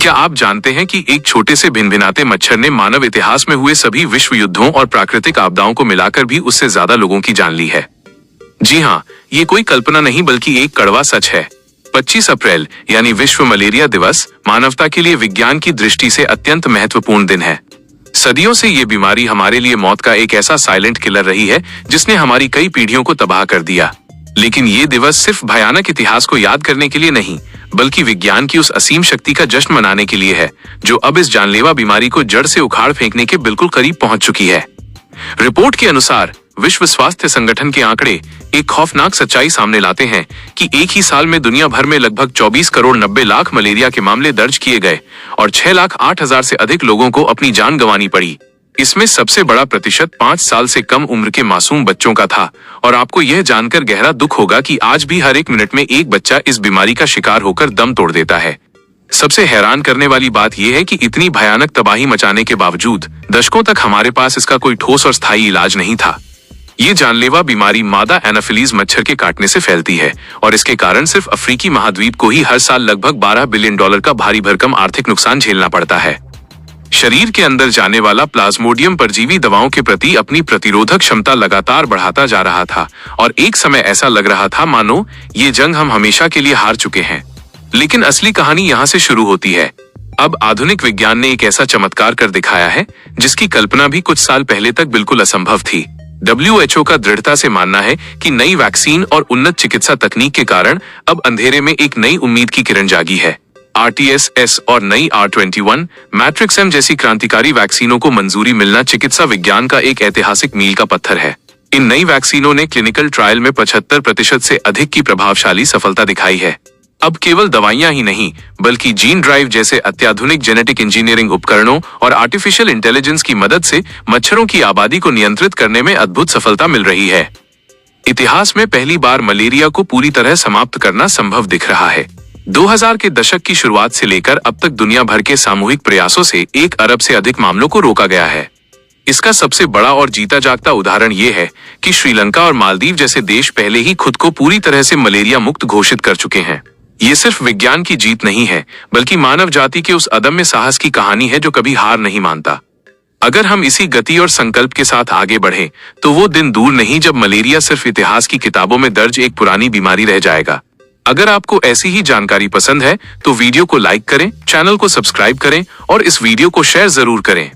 क्या आप जानते हैं कि एक छोटे से भिनभिनाते मच्छर ने मानव इतिहास में हुए सभी विश्व युद्धों और प्राकृतिक आपदाओं को मिलाकर भी उससे ज्यादा लोगों की जान ली है? जी हाँ, ये कोई कल्पना नहीं बल्कि एक कड़वा सच है। 25 अप्रैल यानी विश्व मलेरिया दिवस मानवता के लिए विज्ञान की दृष्टि से अत्यंत महत्वपूर्ण दिन है। सदियों से ये बीमारी हमारे लिए मौत का एक ऐसा साइलेंट किलर रही है जिसने हमारी कई पीढ़ियों को तबाह कर दिया। लेकिन ये दिवस सिर्फ भयानक इतिहास को याद करने के लिए नहीं, बल्कि विज्ञान की उस असीम शक्ति का जश्न मनाने के लिए है जो अब इस जानलेवा बीमारी को जड़ से उखाड़ फेंकने के बिल्कुल करीब पहुंच चुकी है। रिपोर्ट के अनुसार विश्व स्वास्थ्य संगठन के आंकड़े एक खौफनाक सच्चाई सामने लाते हैं कि एक ही साल में दुनिया भर में लगभग 24 करोड़ 90 लाख मलेरिया के मामले दर्ज किए गए और 6,08,000 से अधिक लोगों को अपनी जान गंवानी पड़ी। इसमें सबसे बड़ा प्रतिशत 5 साल से कम उम्र के मासूम बच्चों का था और आपको यह जानकर गहरा दुख होगा कि आज भी हर एक मिनट में एक बच्चा इस बीमारी का शिकार होकर दम तोड़ देता है। सबसे हैरान करने वाली बात यह है कि इतनी भयानक तबाही मचाने के बावजूद दशकों तक हमारे पास इसका कोई ठोस और स्थायी इलाज नहीं था। ये जानलेवा बीमारी मादा एनाफिलीज मच्छर के काटने से फैलती है और इसके कारण सिर्फ अफ्रीकी महाद्वीप को ही हर साल लगभग $12 बिलियन का भारी भरकम आर्थिक नुकसान झेलना पड़ता है। शरीर के अंदर जाने वाला प्लाज्मोडियम परजीवी दवाओं के प्रति अपनी प्रतिरोधक क्षमता लगातार बढ़ाता जा रहा था और एक समय ऐसा लग रहा था मानो ये जंग हम हमेशा के लिए हार चुके हैं। लेकिन असली कहानी यहाँ से शुरू होती है। अब आधुनिक विज्ञान ने एक ऐसा चमत्कार कर दिखाया है जिसकी कल्पना भी कुछ साल पहले तक बिल्कुल असंभव थी। WHO का दृढ़ता से मानना है कि नई वैक्सीन और उन्नत चिकित्सा तकनीक के कारण अब अंधेरे में एक नई उम्मीद की किरण जागी है। RTS-S और नई R21 मैट्रिक्स M जैसी क्रांतिकारी वैक्सीनों को मंजूरी मिलना चिकित्सा विज्ञान का एक ऐतिहासिक मील का पत्थर है। इन नई वैक्सीनों ने क्लिनिकल ट्रायल में 75% से अधिक की प्रभावशाली सफलता दिखाई है। अब केवल दवाइयां ही नहीं, बल्कि जीन ड्राइव जैसे अत्याधुनिक जेनेटिक इंजीनियरिंग उपकरणों और आर्टिफिशियल इंटेलिजेंस की मदद से मच्छरों की आबादी को नियंत्रित करने में अद्भुत सफलता मिल रही है। इतिहास में पहली बार मलेरिया को पूरी तरह समाप्त करना संभव दिख रहा है। 2000 के दशक की शुरुआत से लेकर अब तक दुनिया भर के सामूहिक प्रयासों से 1 अरब से अधिक मामलों को रोका गया है। इसका सबसे बड़ा और जीता जागता उदाहरण ये है कि श्रीलंका और मालदीव जैसे देश पहले ही खुद को पूरी तरह से मलेरिया मुक्त घोषित कर चुके हैं। ये सिर्फ विज्ञान की जीत नहीं है, बल्कि मानव जाति के उस अदम्य साहस की कहानी है जो कभी हार नहीं मानता। अगर हम इसी गति और संकल्प के साथ आगे बढ़े तो वो दिन दूर नहीं जब मलेरिया सिर्फ इतिहास की किताबों में दर्ज एक पुरानी बीमारी रह जाएगा। अगर आपको ऐसी ही जानकारी पसंद है तो वीडियो को लाइक करें, चैनल को सब्सक्राइब करें और इस वीडियो को शेयर जरूर करें।